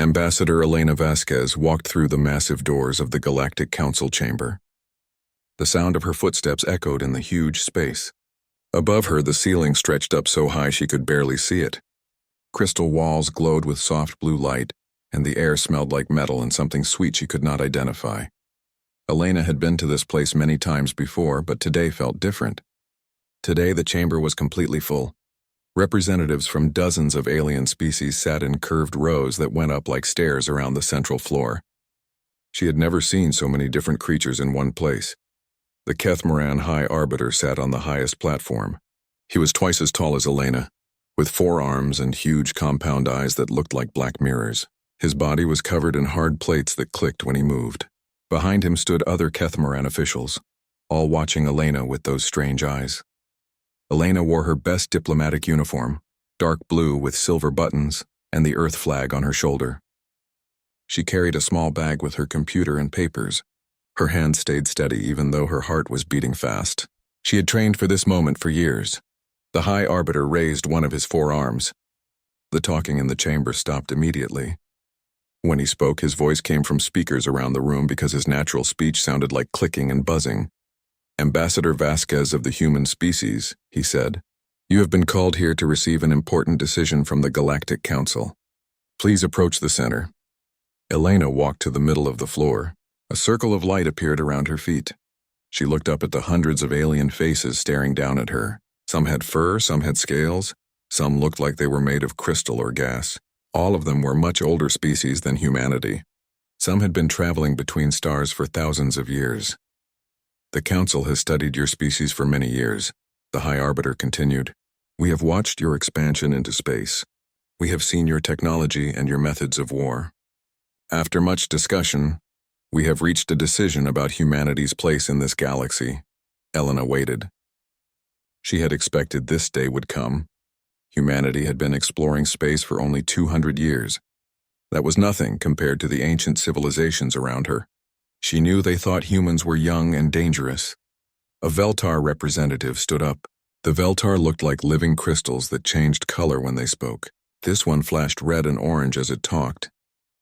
Ambassador Elena Vasquez walked through the massive doors of the Galactic Council chamber. The sound of her footsteps echoed in the huge space. Above her, the ceiling stretched up so high she could barely see it. Crystal walls glowed with soft blue light, and the air smelled like metal and something sweet she could not identify. Elena had been to this place many times before, but today felt different. Today, the chamber was completely full. Representatives from dozens of alien species sat in curved rows that went up like stairs around the central floor. She had never seen so many different creatures in one place. The Kethmaran High Arbiter sat on the highest platform. He was twice as tall as Elena, with 4 arms and huge compound eyes that looked like black mirrors. His body was covered in hard plates that clicked when he moved. Behind him stood other Kethmaran officials, all watching Elena with those strange eyes. Elena wore her best diplomatic uniform, dark blue with silver buttons and the Earth flag on her shoulder. She carried a small bag with her computer and papers. Her hand stayed steady even though her heart was beating fast. She had trained for this moment for years. The High Arbiter raised one of his 4 arms. The talking in the chamber stopped immediately. When he spoke, his voice came from speakers around the room because his natural speech sounded like clicking and buzzing. Ambassador Vasquez of the human species, he said, "You have been called here to receive an important decision from the Galactic Council. Please approach the center." Elena walked to the middle of the floor. A circle of light appeared around her feet. She looked up at the hundreds of alien faces staring down at her. Some had fur, some had scales, some looked like they were made of crystal or gas. All of them were much older species than humanity. Some had been traveling between stars for thousands of years. "The Council has studied your species for many years," the High Arbiter continued. "We have watched your expansion into space. We have seen your technology and your methods of war. After much discussion, we have reached a decision about humanity's place in this galaxy." Elena waited. She had expected this day would come. Humanity had been exploring space for only 200 years. That was nothing compared to the ancient civilizations around her. She knew they thought humans were young and dangerous. A Veltar representative stood up. The Veltar looked like living crystals that changed color when they spoke. This one flashed red and orange as it talked.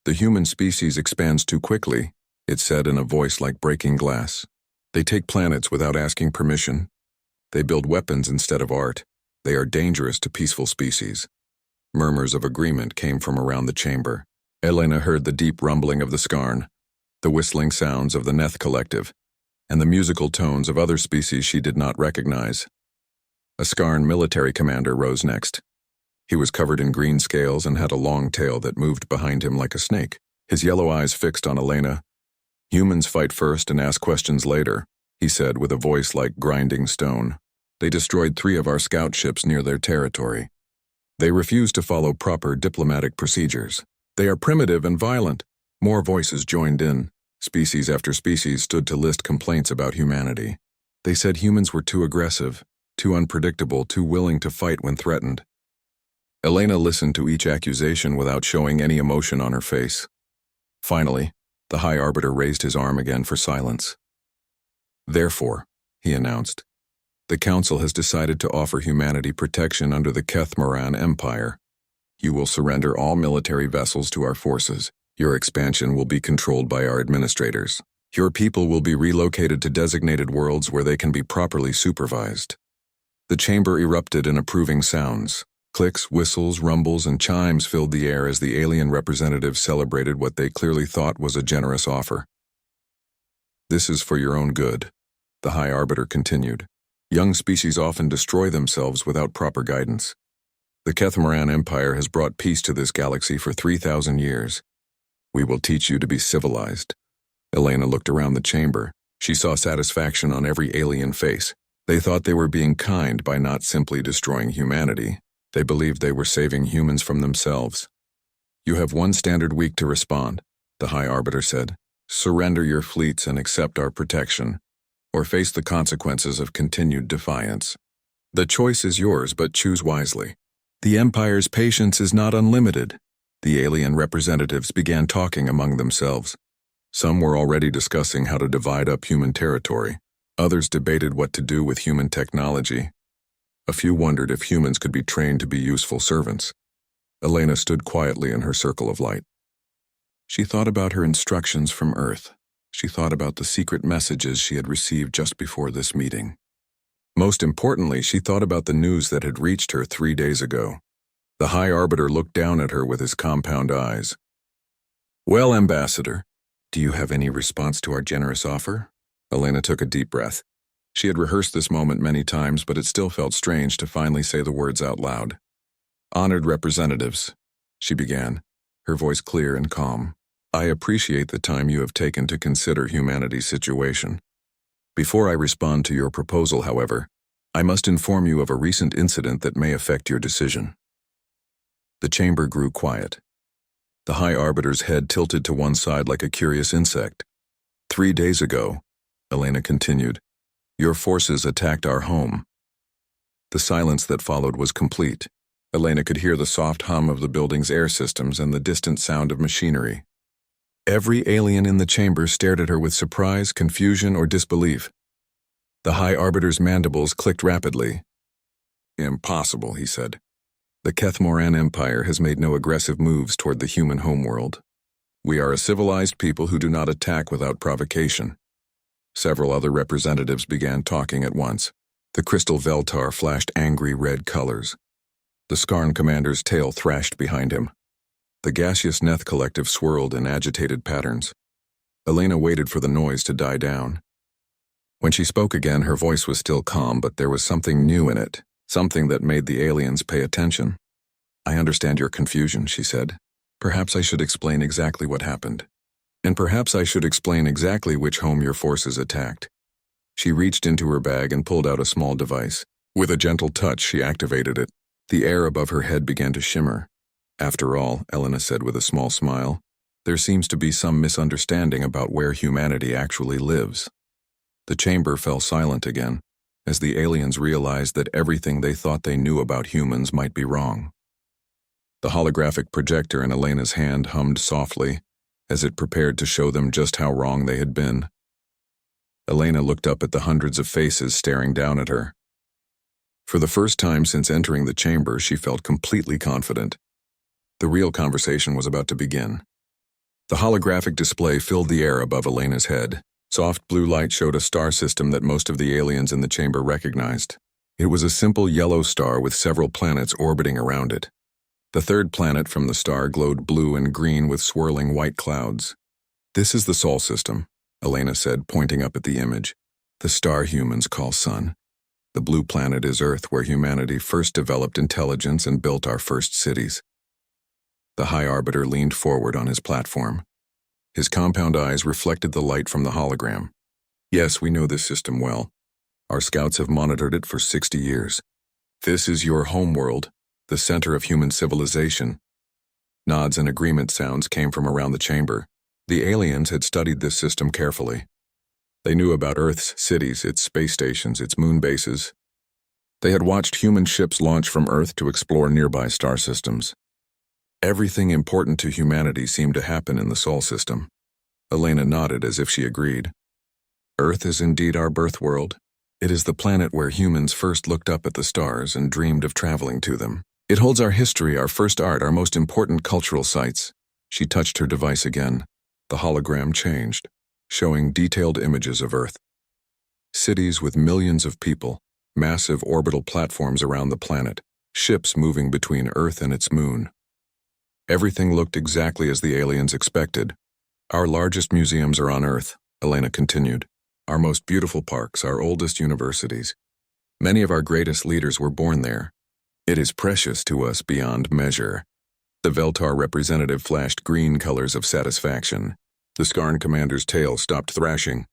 "The human species expands too quickly," it said in a voice like breaking glass. "They take planets without asking permission. They build weapons instead of art. They are dangerous to peaceful species." Murmurs of agreement came from around the chamber. Elena heard the deep rumbling of the Skarn, the whistling sounds of the Neth Collective, and the musical tones of other species she did not recognize. A Skarn military commander rose next. He was covered in green scales and had a long tail that moved behind him like a snake, his yellow eyes fixed on Elena. "Humans fight first and ask questions later," he said with a voice like grinding stone. "They destroyed 3 of our scout ships near their territory. They refuse to follow proper diplomatic procedures. They are primitive and violent." More voices joined in. Species after species stood to list complaints about humanity. They said humans were too aggressive, too unpredictable, too willing to fight when threatened. Elena listened to each accusation without showing any emotion on her face. Finally, the High Arbiter raised his arm again for silence. "Therefore," he announced, "the Council has decided to offer humanity protection under the Kethmaran Empire. You will surrender all military vessels to our forces. Your expansion will be controlled by our administrators. Your people will be relocated to designated worlds where they can be properly supervised." The chamber erupted in approving sounds. Clicks, whistles, rumbles, and chimes filled the air as the alien representatives celebrated what they clearly thought was a generous offer. "This is for your own good," the High Arbiter continued. "Young species often destroy themselves without proper guidance. The Kethmaran Empire has brought peace to this galaxy for 3,000 years. We will teach you to be civilized." Elena looked around the chamber. She saw satisfaction on every alien face. They thought they were being kind by not simply destroying humanity. They believed they were saving humans from themselves. "You have 1 standard week to respond," the High Arbiter said. "Surrender your fleets and accept our protection, or face the consequences of continued defiance. The choice is yours, but choose wisely. The Empire's patience is not unlimited." The alien representatives began talking among themselves. Some were already discussing how to divide up human territory. Others debated what to do with human technology. A few wondered if humans could be trained to be useful servants. Elena stood quietly in her circle of light. She thought about her instructions from Earth. She thought about the secret messages she had received just before this meeting. Most importantly, she thought about the news that had reached her 3 days ago. The High Arbiter looked down at her with his compound eyes. "Well, Ambassador, do you have any response to our generous offer?" Elena took a deep breath. She had rehearsed this moment many times, but it still felt strange to finally say the words out loud. "Honored representatives," she began, her voice clear and calm. "I appreciate the time you have taken to consider humanity's situation. Before I respond to your proposal, however, I must inform you of a recent incident that may affect your decision." The chamber grew quiet. The High Arbiter's head tilted to one side like a curious insect. "3 days ago," Elena continued, "your forces attacked our home." The silence that followed was complete. Elena could hear the soft hum of the building's air systems and the distant sound of machinery. Every alien in the chamber stared at her with surprise, confusion, or disbelief. The High Arbiter's mandibles clicked rapidly. "Impossible," he said. "The Kethmoran Empire has made no aggressive moves toward the human homeworld. We are a civilized people who do not attack without provocation." Several other representatives began talking at once. The crystal Veltar flashed angry red colors. The Skarn commander's tail thrashed behind him. The gaseous Neth collective swirled in agitated patterns. Elena waited for the noise to die down. When she spoke again, her voice was still calm, but there was something new in it, something that made the aliens pay attention. "I understand your confusion," she said. "Perhaps I should explain exactly what happened. And perhaps I should explain exactly which home your forces attacked." She reached into her bag and pulled out a small device. With a gentle touch, she activated it. The air above her head began to shimmer. "After all," Elena said with a small smile, "there seems to be some misunderstanding about where humanity actually lives." The chamber fell silent again, as the aliens realized that everything they thought they knew about humans might be wrong. The holographic projector in Elena's hand hummed softly, as it prepared to show them just how wrong they had been. Elena looked up at the hundreds of faces staring down at her. For the first time since entering the chamber, she felt completely confident. The real conversation was about to begin. The holographic display filled the air above Elena's head. Soft blue light showed a star system that most of the aliens in the chamber recognized. It was a simple yellow star with several planets orbiting around it. The third planet from the star glowed blue and green with swirling white clouds. "This is the Sol system," Elena said, pointing up at the image. "The star humans call Sun. The blue planet is Earth, where humanity first developed intelligence and built our first cities." The High Arbiter leaned forward on his platform. His compound eyes reflected the light from the hologram. "Yes, we know this system well. Our scouts have monitored it for 60 years. This is your homeworld, the center of human civilization." Nods and agreement sounds came from around the chamber. The aliens had studied this system carefully. They knew about Earth's cities, its space stations, its moon bases. They had watched human ships launch from Earth to explore nearby star systems. Everything important to humanity seemed to happen in the Sol system. Elena nodded as if she agreed. "Earth is indeed our birth world. It is the planet where humans first looked up at the stars and dreamed of traveling to them. It holds our history, our first art, our most important cultural sites." She touched her device again. The hologram changed, showing detailed images of Earth. Cities with millions of people, massive orbital platforms around the planet, ships moving between Earth and its moon. Everything looked exactly as the aliens expected. "Our largest museums are on Earth," Elena continued. "Our most beautiful parks, our oldest universities. Many of our greatest leaders were born there. It is precious to us beyond measure." The Veltar representative flashed green colors of satisfaction. The Skarn commander's tail stopped thrashing.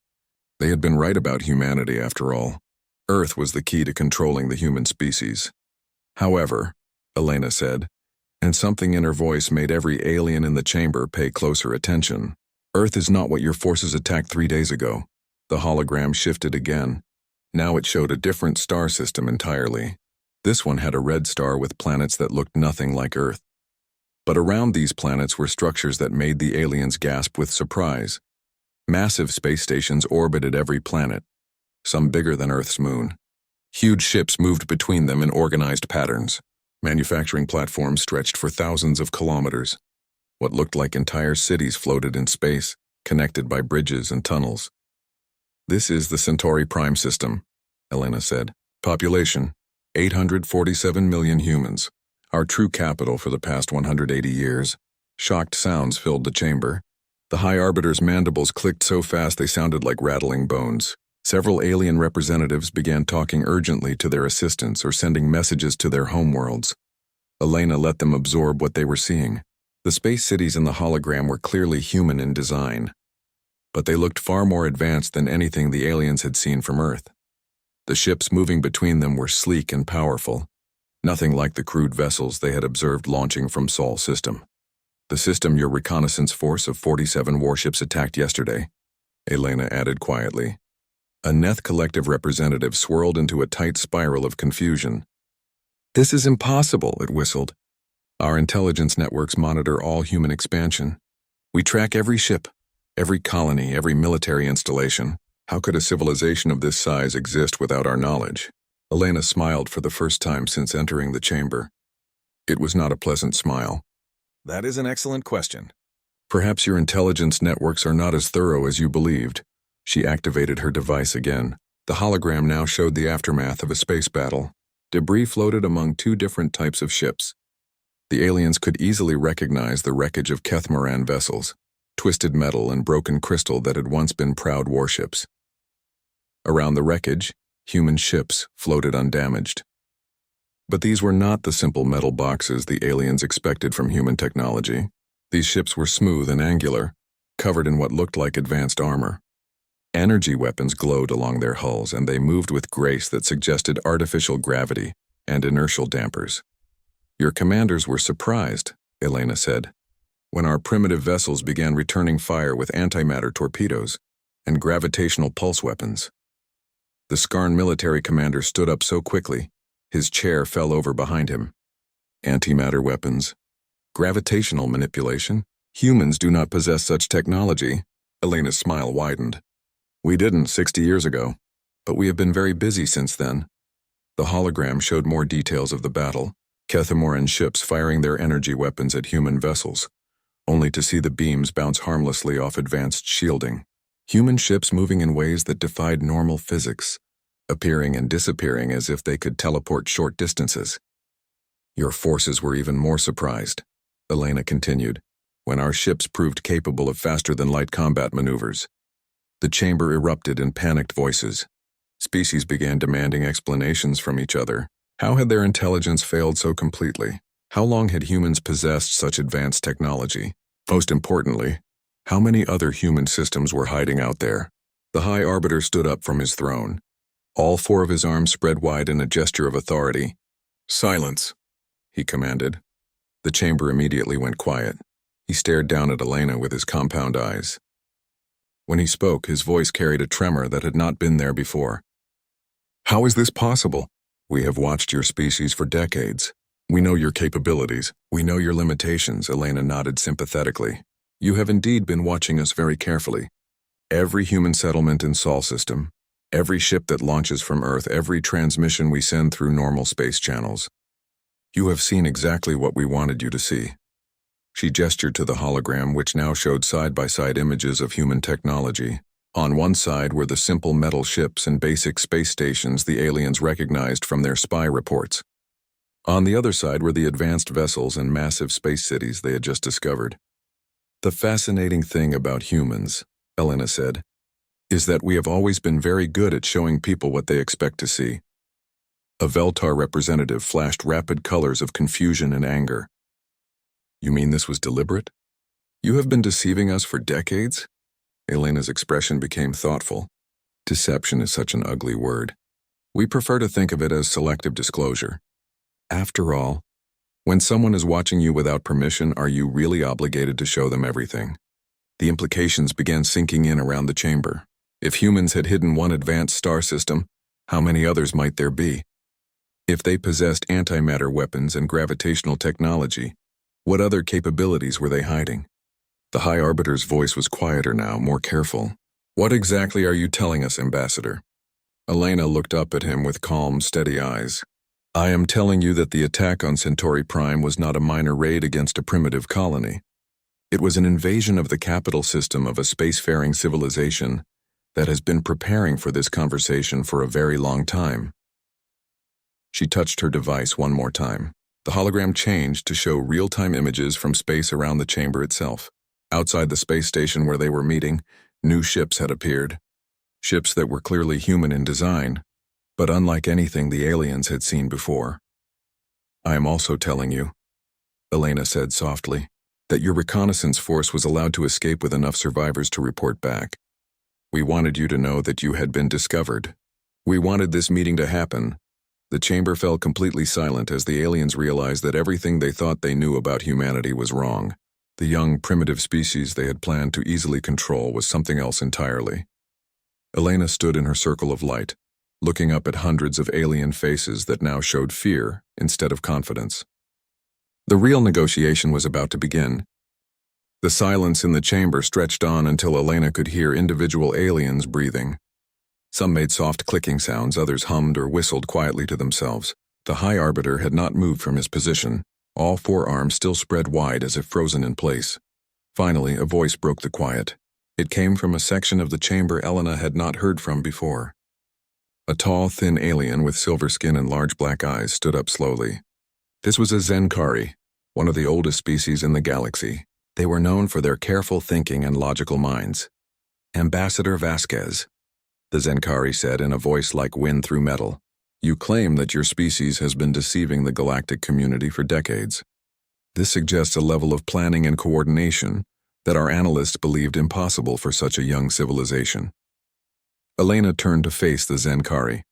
They had been right about humanity after all. Earth was the key to controlling the human species. "However," Elena said, and something in her voice made every alien in the chamber pay closer attention, "Earth is not what your forces attacked 3 days ago." The hologram shifted again. Now it showed a different star system entirely. This one had a red star with planets that looked nothing like Earth. But around these planets were structures that made the aliens gasp with surprise. Massive space stations orbited every planet, some bigger than Earth's moon. Huge ships moved between them in organized patterns. Manufacturing platforms stretched for thousands of kilometers. What looked like entire cities floated in space, connected by bridges and tunnels. "This is the Centauri Prime system," Elena said. "Population, 847 million humans. Our true capital for the past 180 years. Shocked sounds filled the chamber. The High Arbiter's mandibles clicked so fast they sounded like rattling bones. Several alien representatives began talking urgently to their assistants or sending messages to their homeworlds. Elena let them absorb what they were seeing. The space cities in the hologram were clearly human in design, but they looked far more advanced than anything the aliens had seen from Earth. The ships moving between them were sleek and powerful, nothing like the crude vessels they had observed launching from Sol system. "The system your reconnaissance force of 47 warships attacked yesterday," Elena added quietly. A Neth Collective representative swirled into a tight spiral of confusion. "This is impossible," it whistled. "Our intelligence networks monitor all human expansion. We track every ship, every colony, every military installation. How could a civilization of this size exist without our knowledge?" Elena smiled for the first time since entering the chamber. It was not a pleasant smile. "That is an excellent question. Perhaps your intelligence networks are not as thorough as you believed." She activated her device again. The hologram now showed the aftermath of a space battle. Debris floated among two different types of ships. The aliens could easily recognize the wreckage of Kethmaran vessels, twisted metal and broken crystal that had once been proud warships. Around the wreckage, human ships floated undamaged. But these were not the simple metal boxes the aliens expected from human technology. These ships were smooth and angular, covered in what looked like advanced armor. Energy weapons glowed along their hulls, and they moved with grace that suggested artificial gravity and inertial dampers. "Your commanders were surprised," Elena said, "when our primitive vessels began returning fire with antimatter torpedoes and gravitational pulse weapons." The Skarn military commander stood up so quickly, his chair fell over behind him. "Antimatter weapons? Gravitational manipulation? Humans do not possess such technology." Elena's smile widened. "We didn't 60 years ago, but we have been very busy since then." The hologram showed more details of the battle, Kethmaran ships firing their energy weapons at human vessels, only to see the beams bounce harmlessly off advanced shielding. Human ships moving in ways that defied normal physics, appearing and disappearing as if they could teleport short distances. "Your forces were even more surprised," Elena continued, "when our ships proved capable of faster-than-light combat maneuvers." The chamber erupted in panicked voices. Species began demanding explanations from each other. How had their intelligence failed so completely? How long had humans possessed such advanced technology? Most importantly, how many other human systems were hiding out there? The High Arbiter stood up from his throne, all four of his arms spread wide in a gesture of authority. "Silence," he commanded. The chamber immediately went quiet. He stared down at Elena with his compound eyes. When he spoke, his voice carried a tremor that had not been there before. "How is this possible? We have watched your species for decades. We know your capabilities. We know your limitations," Elena nodded sympathetically. "You have indeed been watching us very carefully. Every human settlement in Sol system, every ship that launches from Earth, every transmission we send through normal space channels. You have seen exactly what we wanted you to see." She gestured to the hologram, which now showed side-by-side images of human technology. On one side were the simple metal ships and basic space stations the aliens recognized from their spy reports. On the other side were the advanced vessels and massive space cities they had just discovered. "The fascinating thing about humans," Elena said, "is that we have always been very good at showing people what they expect to see." A Veltar representative flashed rapid colors of confusion and anger. "You mean this was deliberate? You have been deceiving us for decades?" Elena's expression became thoughtful. Deception is such an ugly word. We prefer to think of it as selective disclosure. After all, when someone is watching you without permission, are you really obligated to show them everything? The implications began sinking in around the chamber. If humans had hidden one advanced star system, how many others might there be? If they possessed antimatter weapons and gravitational technology, what other capabilities were they hiding? The High Arbiter's voice was quieter now, more careful. "What exactly are you telling us, Ambassador?" Elena looked up at him with calm, steady eyes. "I am telling you that the attack on Centauri Prime was not a minor raid against a primitive colony. It was an invasion of the capital system of a spacefaring civilization that has been preparing for this conversation for a very long time. She touched her device one more time. The hologram changed to show real-time images from space around the chamber itself. Outside the space station where they were meeting, new ships had appeared. Ships that were clearly human in design, but unlike anything the aliens had seen before. "I am also telling you," Elena said softly, "that your reconnaissance force was allowed to escape with enough survivors to report back. We wanted you to know that you had been discovered. We wanted this meeting to happen." The chamber fell completely silent as the aliens realized that everything they thought they knew about humanity was wrong. The young, primitive species they had planned to easily control was something else entirely. Elena stood in her circle of light, looking up at hundreds of alien faces that now showed fear instead of confidence. The real negotiation was about to begin. The silence in the chamber stretched on until Elena could hear individual aliens breathing. Some made soft clicking sounds, others hummed or whistled quietly to themselves. The High Arbiter had not moved from his position, all four arms still spread wide as if frozen in place. Finally, a voice broke the quiet. It came from a section of the chamber Elena had not heard from before. A tall, thin alien with silver skin and large black eyes stood up slowly. This was a Zenkari, one of the oldest species in the galaxy. They were known for their careful thinking and logical minds. "Ambassador Vasquez," the Zenkari said in a voice like wind through metal, "you claim that your species has been deceiving the galactic community for decades. This suggests a level of planning and coordination that our analysts believed impossible for such a young civilization." Elena turned to face the Zenkari.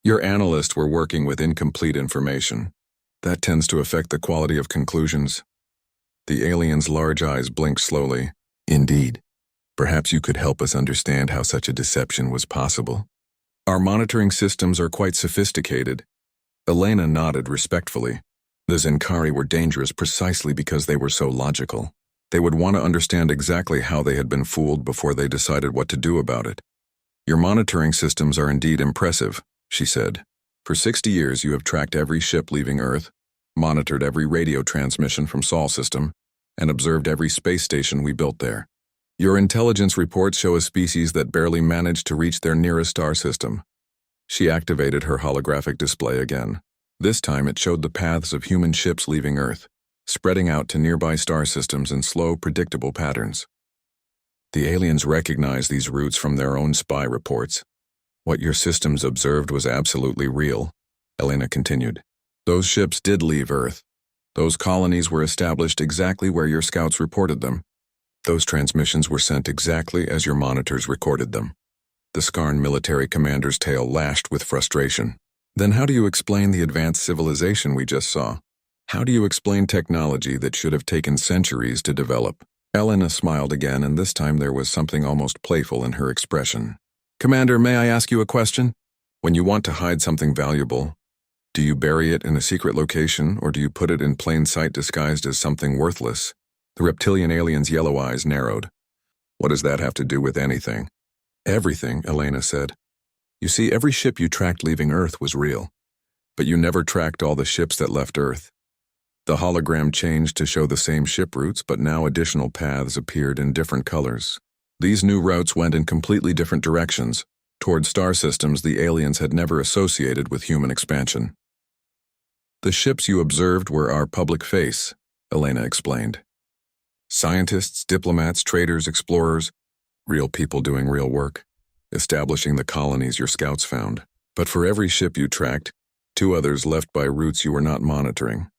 "Your analysts were working with incomplete information. That tends to affect the quality of conclusions." The alien's large eyes blinked slowly. "Indeed. Perhaps you could help us understand how such a deception was possible." "Our monitoring systems are quite sophisticated." Elena nodded respectfully. The Zenkari were dangerous precisely because they were so logical. They would want to understand exactly how they had been fooled before they decided what to do about it. "Your monitoring systems are indeed impressive," she said. "For 60 years you have tracked every ship leaving Earth, monitored every radio transmission from Sol system, and observed every space station we built there. Your intelligence reports show a species that barely managed to reach their nearest star system." She activated her holographic display again. This time it showed the paths of human ships leaving Earth, spreading out to nearby star systems in slow, predictable patterns. "The aliens recognized these routes from their own spy reports. What your systems observed was absolutely real," Elena continued. "Those ships did leave Earth. Those colonies were established exactly where your scouts reported them. Those transmissions were sent exactly as your monitors recorded them." The Skarn military commander's tail lashed with frustration. "Then how do you explain the advanced civilization we just saw? How do you explain technology that should have taken centuries to develop?" Elena smiled again, and this time there was something almost playful in her expression. "Commander, may I ask you a question? When you want to hide something valuable, do you bury it in a secret location, or do you put it in plain sight disguised as something worthless?" The reptilian alien's yellow eyes narrowed. "What does that have to do with anything?" "Everything," Elena said. "You see, every ship you tracked leaving Earth was real, but you never tracked all the ships that left Earth. The hologram changed to show the same ship routes, but now additional paths appeared in different colors. These new routes went in completely different directions, toward star systems the aliens had never associated with human expansion. The ships you observed were our public face," Elena explained. "Scientists, diplomats, traders, explorers, real people doing real work, establishing the colonies your scouts found. But for every ship you tracked, 2 others left by routes you were not monitoring."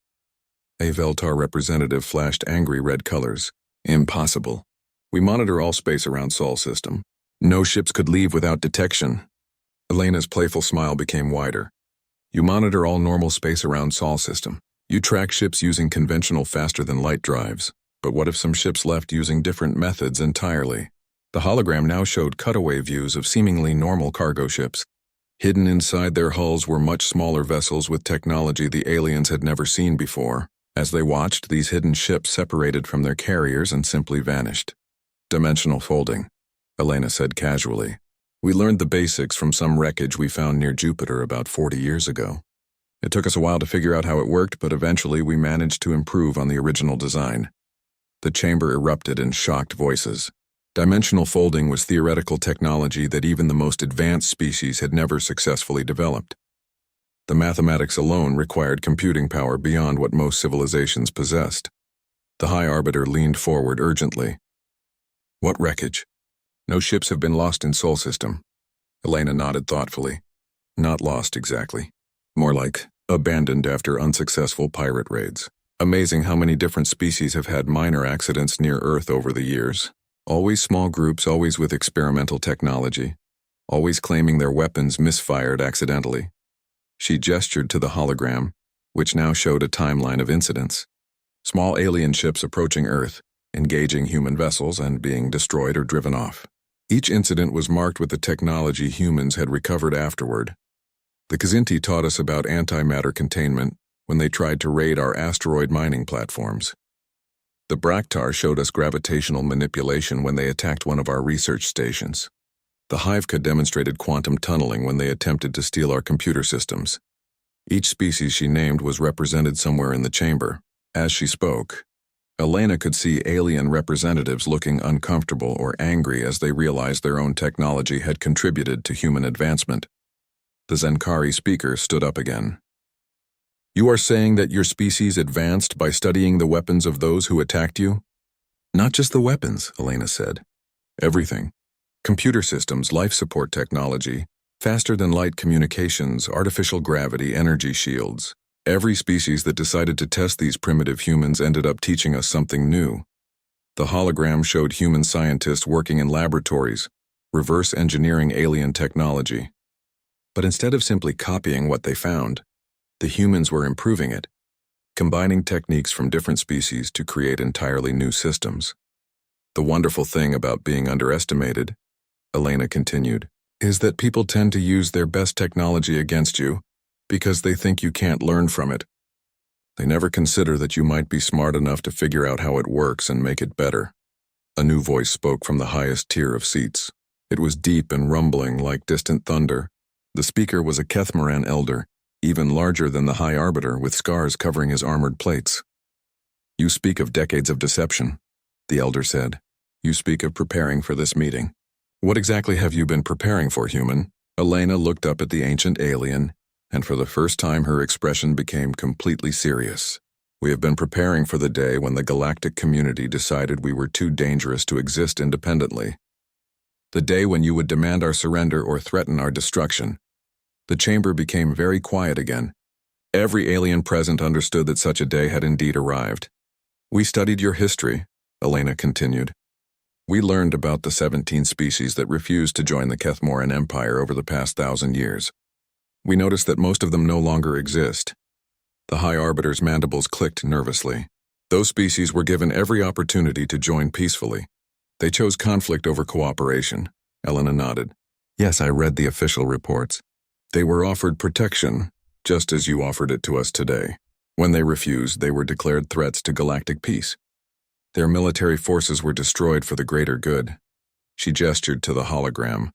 A Veltar representative flashed angry red colors. "Impossible. We monitor all space around Sol system. No ships could leave without detection." Elena's playful smile became wider. "You monitor all normal space around Sol system. You track ships using conventional faster-than-light drives. But what if some ships left using different methods entirely?" The hologram now showed cutaway views of seemingly normal cargo ships. Hidden inside their hulls were much smaller vessels with technology the aliens had never seen before. As they watched, these hidden ships separated from their carriers and simply vanished. "Dimensional folding," Elena said casually. "We learned the basics from some wreckage we found near Jupiter about 40 years ago. It took us a while to figure out how it worked, but eventually we managed to improve on the original design. The chamber erupted in shocked voices. Dimensional folding was theoretical technology that even the most advanced species had never successfully developed. The mathematics alone required computing power beyond what most civilizations possessed. The High Arbiter leaned forward urgently. What wreckage? No ships have been lost in Sol System. Elena nodded thoughtfully. Not lost exactly. More like abandoned after unsuccessful pirate raids. Amazing how many different species have had minor accidents near Earth over the years. Always small groups, always with experimental technology. Always claiming their weapons misfired accidentally. She gestured to the hologram, which now showed a timeline of incidents. Small alien ships approaching Earth, engaging human vessels and being destroyed or driven off. Each incident was marked with the technology humans had recovered afterward. The Kzinti taught us about antimatter containment when they tried to raid our asteroid mining platforms. The Braktar showed us gravitational manipulation when they attacked one of our research stations. The Hiveka demonstrated quantum tunneling when they attempted to steal our computer systems. Each species she named was represented somewhere in the chamber. As she spoke, Elena could see alien representatives looking uncomfortable or angry as they realized their own technology had contributed to human advancement. The Zenkari speaker stood up again. You are saying that your species advanced by studying the weapons of those who attacked you? Not just the weapons, Elena said. Everything. Computer systems, life support technology, faster-than-light communications, artificial gravity, energy shields. Every species that decided to test these primitive humans ended up teaching us something new. The hologram showed human scientists working in laboratories, reverse engineering alien technology. But instead of simply copying what they found, the humans were improving it, combining techniques from different species to create entirely new systems. The wonderful thing about being underestimated, Elena continued, is that people tend to use their best technology against you because they think you can't learn from it. They never consider that you might be smart enough to figure out how it works and make it better. A new voice spoke from the highest tier of seats. It was deep and rumbling like distant thunder. The speaker was a Kethmoran elder, even larger than the High Arbiter, with scars covering his armored plates. You speak of decades of deception, the elder said. You speak of preparing for this meeting. What exactly have you been preparing for, human? Elena looked up at the ancient alien, and for the first time her expression became completely serious. We have been preparing for the day when the galactic community decided we were too dangerous to exist independently. The day when you would demand our surrender or threaten our destruction. The chamber became very quiet again. Every alien present understood that such a day had indeed arrived. We studied your history, Elena continued. We learned about the 17 species that refused to join the Kethmoran Empire over the past 1,000 years. We noticed that most of them no longer exist. The High Arbiter's mandibles clicked nervously. Those species were given every opportunity to join peacefully. They chose conflict over cooperation. Elena nodded. Yes, I read the official reports. They were offered protection, just as you offered it to us today. When they refused, they were declared threats to galactic peace. Their military forces were destroyed for the greater good. She gestured to the hologram,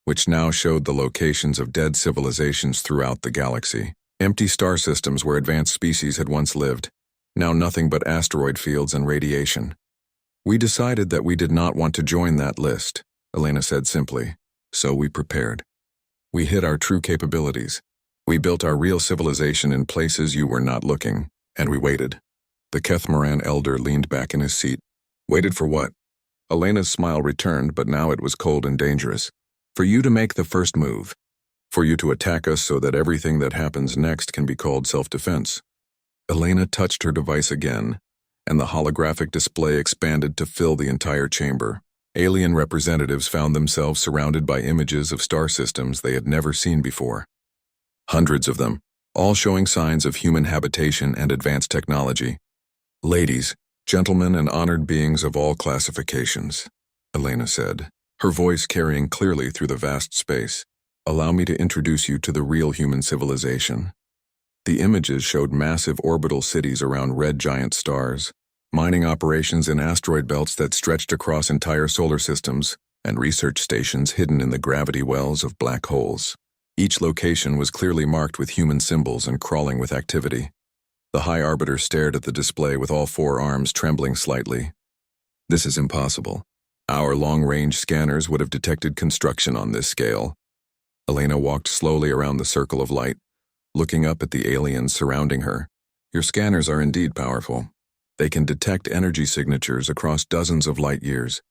which now showed the locations of dead civilizations throughout the galaxy. Empty star systems where advanced species had once lived, now nothing but asteroid fields and radiation. We decided that we did not want to join that list, Elena said simply, so we prepared. We hid our true capabilities. We built our real civilization in places you were not looking, and we waited. The Kethmoran elder leaned back in his seat. Waited for what? Elena's smile returned, but now it was cold and dangerous. For you to make the first move. For you to attack us so that everything that happens next can be called self-defense. Elena touched her device again, and the holographic display expanded to fill the entire chamber. Alien representatives found themselves surrounded by images of star systems they had never seen before. Hundreds of them, all showing signs of human habitation and advanced technology. Ladies, gentlemen, and honored beings of all classifications, Elena said, her voice carrying clearly through the vast space. Allow me to introduce you to the real human civilization. The images showed massive orbital cities around red giant stars, mining operations in asteroid belts that stretched across entire solar systems, and research stations hidden in the gravity wells of black holes. Each location was clearly marked with human symbols and crawling with activity. The High Arbiter stared at the display with all four arms trembling slightly. This is impossible. Our long-range scanners would have detected construction on this scale. Elena walked slowly around the circle of light, looking up at the aliens surrounding her. Your scanners are indeed powerful. They can detect energy signatures across dozens of light years,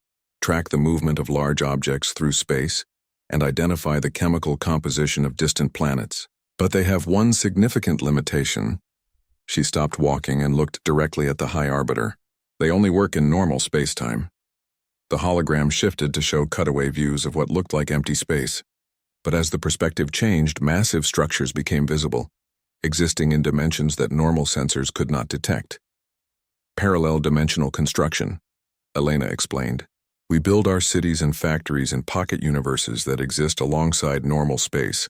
track the movement of large objects through space, and identify the chemical composition of distant planets. But they have one significant limitation. She stopped walking and looked directly at the High Arbiter. They only work in normal space-time. The hologram shifted to show cutaway views of what looked like empty space. But as the perspective changed, massive structures became visible, existing in dimensions that normal sensors could not detect. Parallel dimensional construction, Elena explained. We build our cities and factories in pocket universes that exist alongside normal space,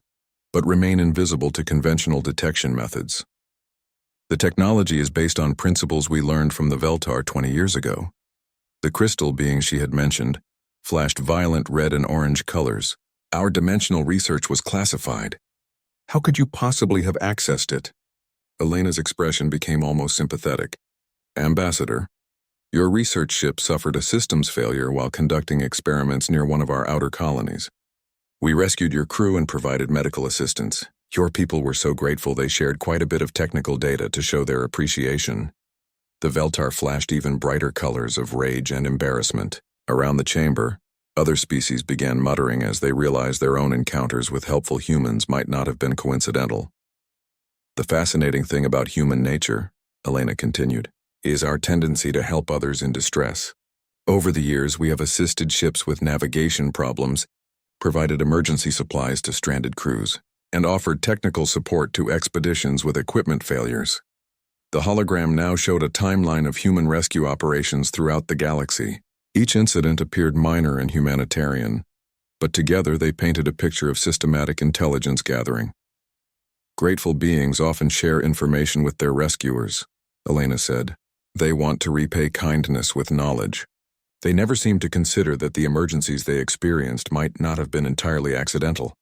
but remain invisible to conventional detection methods. The technology is based on principles we learned from the Veltar 20 years ago. The crystal being she had mentioned flashed violent red and orange colors. Our dimensional research was classified. How could you possibly have accessed it? Elena's expression became almost sympathetic. Ambassador, your research ship suffered a systems failure while conducting experiments near one of our outer colonies. We rescued your crew and provided medical assistance. Your people were so grateful they shared quite a bit of technical data to show their appreciation. The Veltar flashed even brighter colors of rage and embarrassment. Around the chamber, other species began muttering as they realized their own encounters with helpful humans might not have been coincidental. The fascinating thing about human nature, Elena continued, is our tendency to help others in distress. Over the years, we have assisted ships with navigation problems, provided emergency supplies to stranded crews, and offered technical support to expeditions with equipment failures. The hologram now showed a timeline of human rescue operations throughout the galaxy. Each incident appeared minor and humanitarian, but together they painted a picture of systematic intelligence gathering. Grateful beings often share information with their rescuers, Elena said. They want to repay kindness with knowledge. They never seem to consider that the emergencies they experienced might not have been entirely accidental.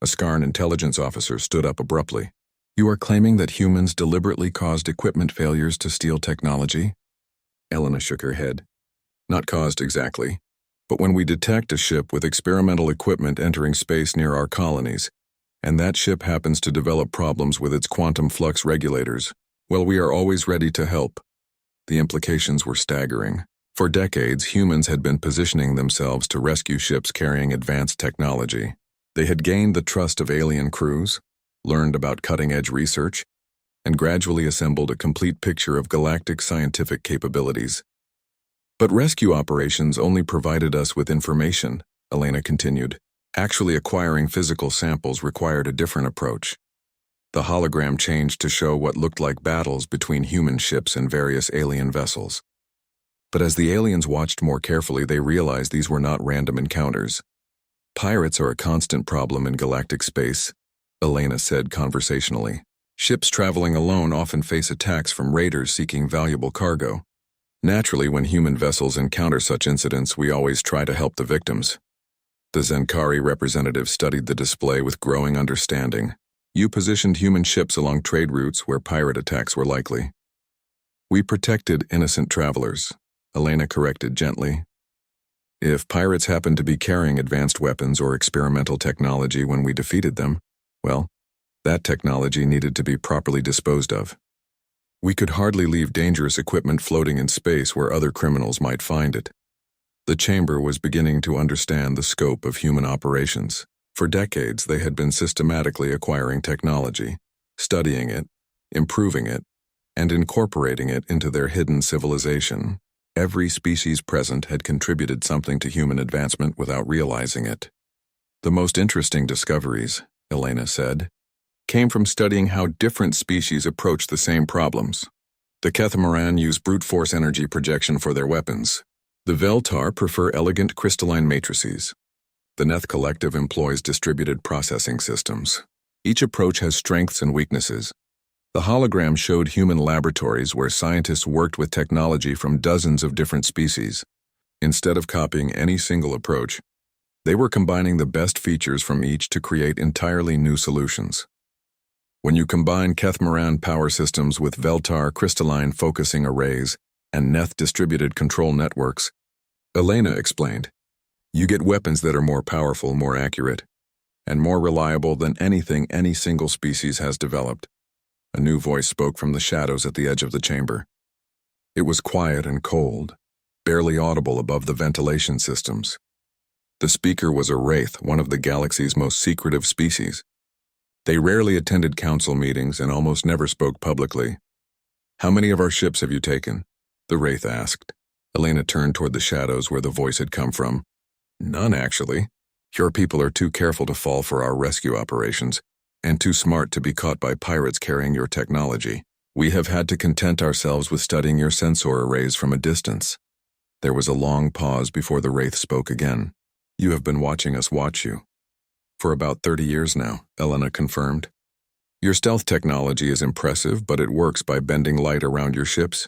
A Skarn intelligence officer stood up abruptly. You are claiming that humans deliberately caused equipment failures to steal technology? Elena shook her head. Not caused exactly, but when we detect a ship with experimental equipment entering space near our colonies, and that ship happens to develop problems with its quantum flux regulators, well, we are always ready to help. The implications were staggering. For decades, humans had been positioning themselves to rescue ships carrying advanced technology. They had gained the trust of alien crews, learned about cutting-edge research, and gradually assembled a complete picture of galactic scientific capabilities. But rescue operations only provided us with information, Elena continued. Actually acquiring physical samples required a different approach. The hologram changed to show what looked like battles between human ships and various alien vessels. But as the aliens watched more carefully, they realized these were not random encounters. Pirates are a constant problem in galactic space, Elena said conversationally. Ships traveling alone often face attacks from raiders seeking valuable cargo. Naturally, when human vessels encounter such incidents, we always try to help the victims. The Zenkari representative studied the display with growing understanding. You positioned human ships along trade routes where pirate attacks were likely. We protected innocent travelers, Elena corrected gently. If pirates happened to be carrying advanced weapons or experimental technology when we defeated them, well, that technology needed to be properly disposed of. We could hardly leave dangerous equipment floating in space where other criminals might find it. The chamber was beginning to understand the scope of human operations. For decades, they had been systematically acquiring technology, studying it, improving it, and incorporating it into their hidden civilization. Every species present had contributed something to human advancement without realizing it. The most interesting discoveries, Elena said, came from studying how different species approach the same problems. The Catamaran use brute force energy projection for their weapons. The Veltar prefer elegant crystalline matrices. The Neth Collective employs distributed processing systems. Each approach has strengths and weaknesses. The hologram showed human laboratories where scientists worked with technology from dozens of different species. Instead of copying any single approach, they were combining the best features from each to create entirely new solutions. When you combine Catamaran power systems with Veltar crystalline focusing arrays, and Neth distributed control networks. Elena explained. You get weapons that are more powerful, more accurate, and more reliable than anything any single species has developed. A new voice spoke from the shadows at the edge of the chamber. It was quiet and cold, barely audible above the ventilation systems. The speaker was a wraith, one of the galaxy's most secretive species. They rarely attended council meetings and almost never spoke publicly. How many of our ships have you taken? The wraith asked. Elena turned toward the shadows where the voice had come from. None, actually. Your people are too careful to fall for our rescue operations, and too smart to be caught by pirates carrying your technology. We have had to content ourselves with studying your sensor arrays from a distance. There was a long pause before the wraith spoke again. You have been watching us watch you. For about 30 years now, Elena confirmed. Your stealth technology is impressive, but it works by bending light around your ships.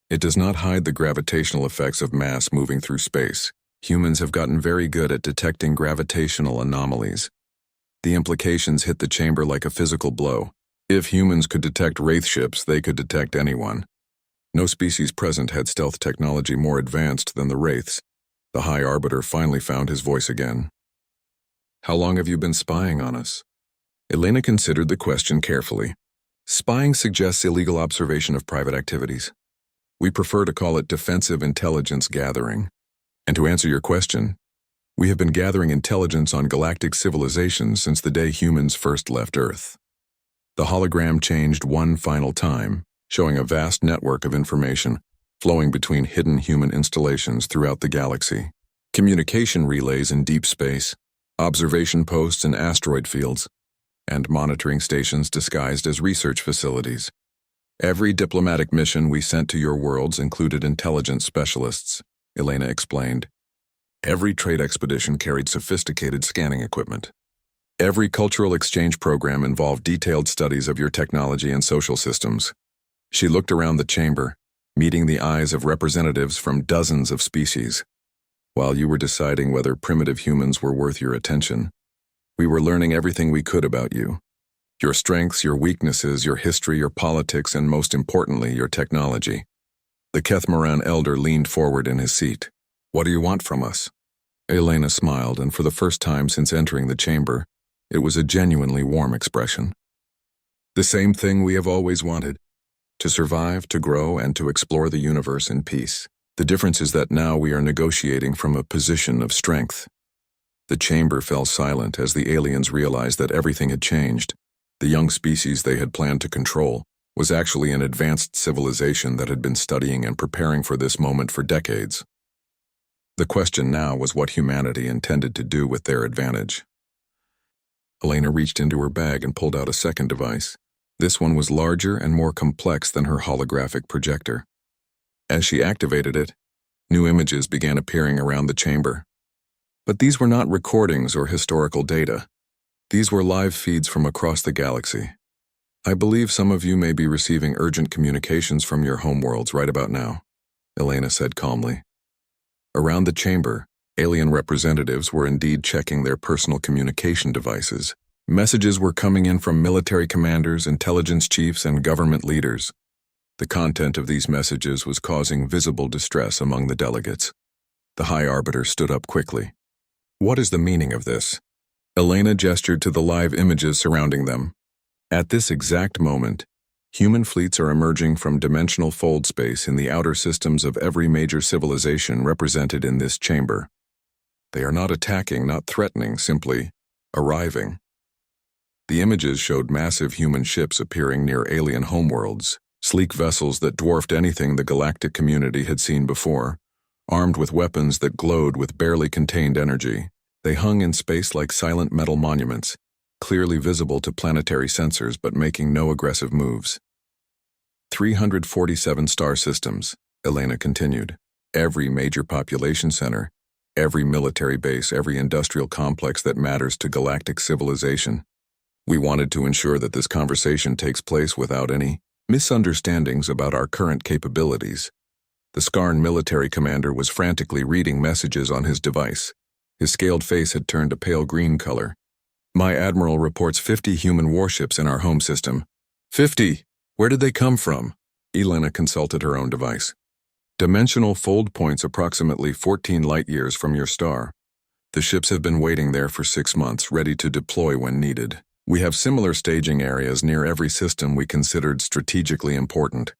It does not hide the gravitational effects of mass moving through space. Humans have gotten very good at detecting gravitational anomalies. The implications hit the chamber like a physical blow. If humans could detect wraith ships, they could detect anyone. No species present had stealth technology more advanced than the wraiths. The High Arbiter finally found his voice again. How long have you been spying on us? Elena considered the question carefully. Spying suggests illegal observation of private activities. We prefer to call it defensive intelligence gathering. And to answer your question, we have been gathering intelligence on galactic civilizations since the day humans first left Earth. The hologram changed one final time, showing a vast network of information flowing between hidden human installations throughout the galaxy. Communication relays in deep space, observation posts in asteroid fields, and monitoring stations disguised as research facilities. Every diplomatic mission we sent to your worlds included intelligence specialists, Elena explained. Every trade expedition carried sophisticated scanning equipment. Every cultural exchange program involved detailed studies of your technology and social systems. She looked around the chamber, meeting the eyes of representatives from dozens of species. While you were deciding whether primitive humans were worth your attention, we were learning everything we could about you. Your strengths, your weaknesses, your history, your politics, and most importantly, your technology. The Kethmaran elder leaned forward in his seat. What do you want from us? Elena smiled, and for the first time since entering the chamber, it was a genuinely warm expression. The same thing we have always wanted. To survive, to grow, and to explore the universe in peace. The difference is that now we are negotiating from a position of strength. The chamber fell silent as the aliens realized that everything had changed. The young species they had planned to control was actually an advanced civilization that had been studying and preparing for this moment for decades. The question now was what humanity intended to do with their advantage. Elena reached into her bag and pulled out a second device. This one was larger and more complex than her holographic projector. As she activated it, new images began appearing around the chamber. But these were not recordings or historical data. These were live feeds from across the galaxy. I believe some of you may be receiving urgent communications from your homeworlds right about now, Elena said calmly. Around the chamber, alien representatives were indeed checking their personal communication devices. Messages were coming in from military commanders, intelligence chiefs, and government leaders. The content of these messages was causing visible distress among the delegates. The High Arbiter stood up quickly. What is the meaning of this? Elena gestured to the live images surrounding them. At this exact moment, human fleets are emerging from dimensional fold space in the outer systems of every major civilization represented in this chamber. They are not attacking, not threatening, simply arriving. The images showed massive human ships appearing near alien homeworlds, sleek vessels that dwarfed anything the galactic community had seen before, armed with weapons that glowed with barely contained energy. They hung in space like silent metal monuments, clearly visible to planetary sensors but making no aggressive moves. 347 star systems, Elena continued. Every major population center, every military base, every industrial complex that matters to galactic civilization. We wanted to ensure that this conversation takes place without any misunderstandings about our current capabilities. The Skarn military commander was frantically reading messages on his device. His scaled face had turned a pale green color. My admiral reports 50 human warships in our home system. 50! Where did they come from? Elena consulted her own device. Dimensional fold points approximately 14 light-years from your star. The ships have been waiting there for 6 months, ready to deploy when needed. We have similar staging areas near every system we considered strategically important.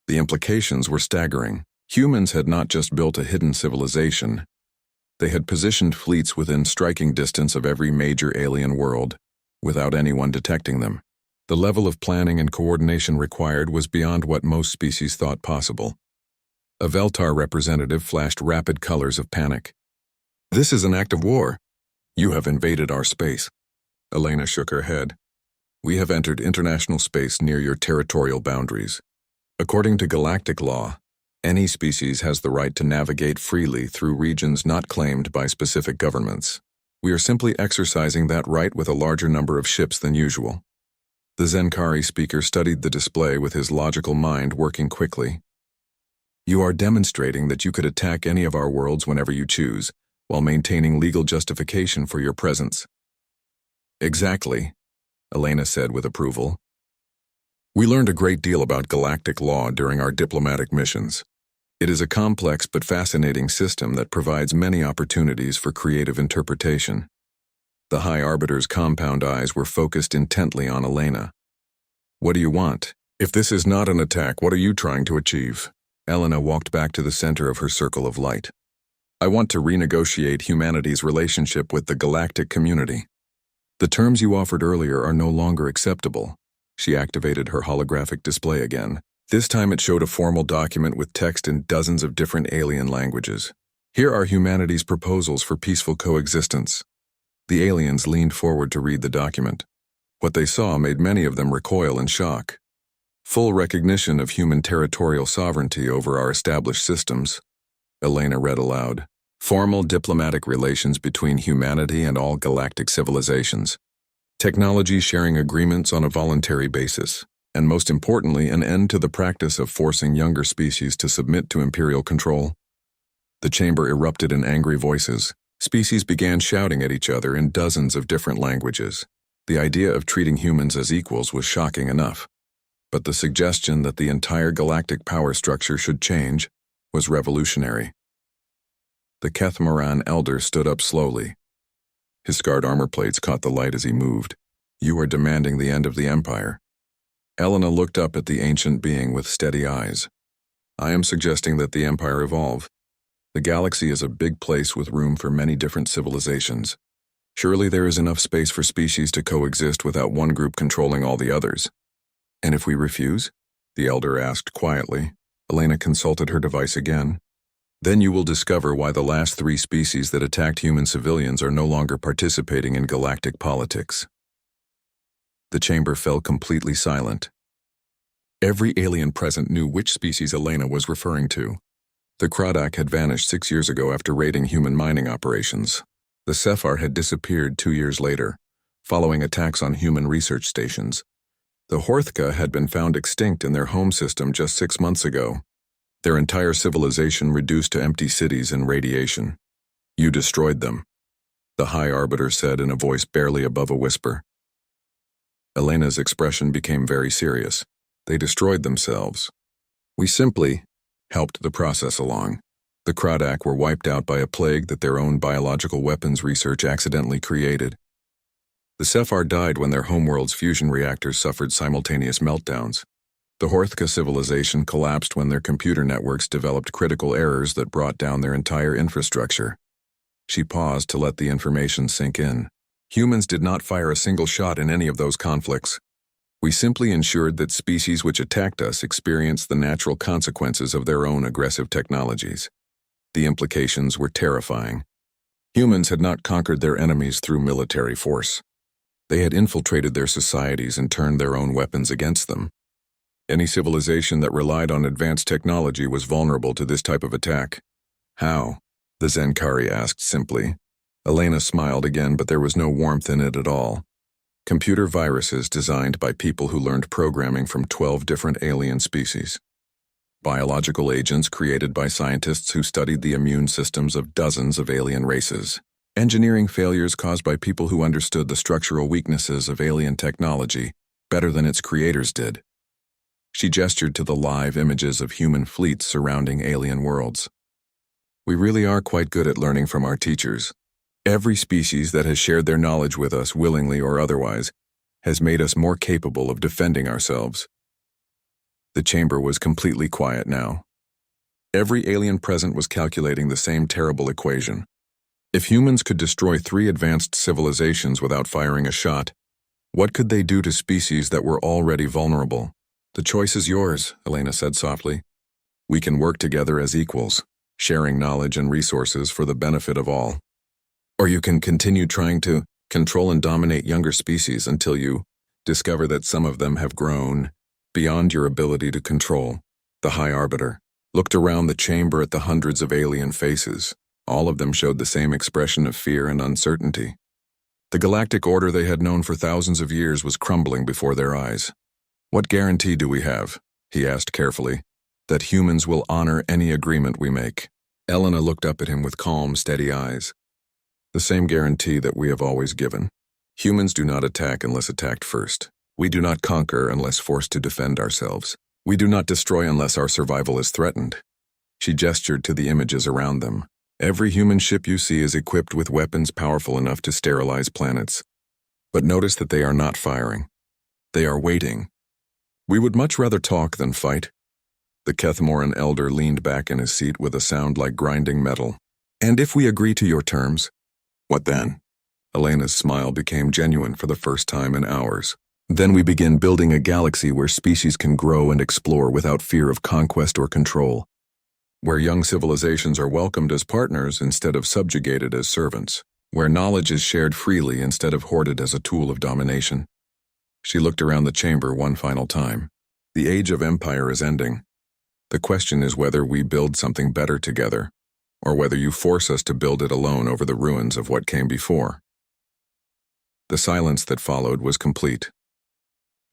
The implications were staggering. Humans had not just built a hidden civilization. They had positioned fleets within striking distance of every major alien world, without anyone detecting them. The level of planning and coordination required was beyond what most species thought possible. A Veltar representative flashed rapid colors of panic. "This is an act of war. You have invaded our space." Elena shook her head. "We have entered international space near your territorial boundaries. According to galactic law, any species has the right to navigate freely through regions not claimed by specific governments. We are simply exercising that right with a larger number of ships than usual." The Zenkari speaker studied the display with his logical mind working quickly. "You are demonstrating that you could attack any of our worlds whenever you choose, while maintaining legal justification for your presence." "Exactly," Elena said with approval. "We learned a great deal about galactic law during our diplomatic missions. It is a complex but fascinating system that provides many opportunities for creative interpretation." The High Arbiter's compound eyes were focused intently on Elena. "What do you want? If this is not an attack, what are you trying to achieve?" Elena walked back to the center of her circle of light. "I want to renegotiate humanity's relationship with the galactic community. The terms you offered earlier are no longer acceptable." She activated her holographic display again. This time it showed a formal document with text in dozens of different alien languages. "Here are humanity's proposals for peaceful coexistence." The aliens leaned forward to read the document. What they saw made many of them recoil in shock. "Full recognition of human territorial sovereignty over our established systems," Elena read aloud. "Formal diplomatic relations between humanity and all galactic civilizations. Technology sharing agreements on a voluntary basis. And most importantly, an end to the practice of forcing younger species to submit to imperial control." The chamber erupted in angry voices. Species began shouting at each other in dozens of different languages. The idea of treating humans as equals was shocking enough. But the suggestion that the entire galactic power structure should change was revolutionary. The Kethmaran elder stood up slowly. His scarred armor plates caught the light as he moved. "You are demanding the end of the Empire." Elena looked up at the ancient being with steady eyes. "I am suggesting that the Empire evolve. The galaxy is a big place with room for many different civilizations. Surely there is enough space for species to coexist without one group controlling all the others." "And if we refuse?" the elder asked quietly. Elena consulted her device again. "Then you will discover why the last 3 species that attacked human civilians are no longer participating in galactic politics." The chamber fell completely silent. Every alien present knew which species Elena was referring to. The Krodak had vanished 6 years ago after raiding human mining operations. The Sephar had disappeared 2 years later, following attacks on human research stations. The Horthka had been found extinct in their home system just 6 months ago, their entire civilization reduced to empty cities and radiation. "You destroyed them," the High Arbiter said in a voice barely above a whisper. Elena's expression became very serious. "They destroyed themselves. We simply helped the process along. The Krodak were wiped out by a plague that their own biological weapons research accidentally created. The Sephar died when their homeworld's fusion reactors suffered simultaneous meltdowns. The Horthka civilization collapsed when their computer networks developed critical errors that brought down their entire infrastructure." She paused to let the information sink in. "Humans did not fire a single shot in any of those conflicts. We simply ensured that species which attacked us experienced the natural consequences of their own aggressive technologies. The implications were terrifying. Humans had not conquered their enemies through military force. They had infiltrated their societies and turned their own weapons against them. Any civilization that relied on advanced technology was vulnerable to this type of attack." "How?" the Zenkari asked simply. Elena smiled again, but there was no warmth in it at all. "Computer viruses designed by people who learned programming from 12 different alien species. Biological agents created by scientists who studied the immune systems of dozens of alien races. Engineering failures caused by people who understood the structural weaknesses of alien technology better than its creators did." She gestured to the live images of human fleets surrounding alien worlds. We really are quite good at learning from our teachers. Every species that has shared their knowledge with us, willingly or otherwise, has made us more capable of defending ourselves. The chamber was completely quiet now. Every alien present was calculating the same terrible equation. If humans could destroy 3 advanced civilizations without firing a shot, what could they do to species that were already vulnerable? The choice is yours, Elena said softly. We can work together as equals, sharing knowledge and resources for the benefit of all. Or you can continue trying to control and dominate younger species until you discover that some of them have grown beyond your ability to control. The High Arbiter looked around the chamber at the hundreds of alien faces. All of them showed the same expression of fear and uncertainty. The galactic order they had known for thousands of years was crumbling before their eyes. What guarantee do we have, he asked carefully, that humans will honor any agreement we make? Elena looked up at him with calm, steady eyes. The same guarantee that we have always given. Humans do not attack unless attacked first. We do not conquer unless forced to defend ourselves. We do not destroy unless our survival is threatened. She gestured to the images around them. Every human ship you see is equipped with weapons powerful enough to sterilize planets. But notice that they are not firing. They are waiting. We would much rather talk than fight. The Kethmoran elder leaned back in his seat with a sound like grinding metal. And if we agree to your terms, what then? Elena's smile became genuine for the first time in hours. Then we begin building a galaxy where species can grow and explore without fear of conquest or control. Where young civilizations are welcomed as partners instead of subjugated as servants. Where knowledge is shared freely instead of hoarded as a tool of domination. She looked around the chamber one final time. The age of empire is ending. The question is whether we build something better together, or whether you force us to build it alone over the ruins of what came before. The silence that followed was complete.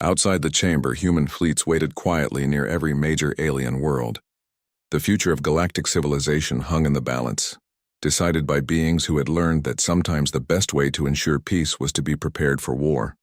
Outside the chamber, human fleets waited quietly near every major alien world. The future of galactic civilization hung in the balance, decided by beings who had learned that sometimes the best way to ensure peace was to be prepared for war.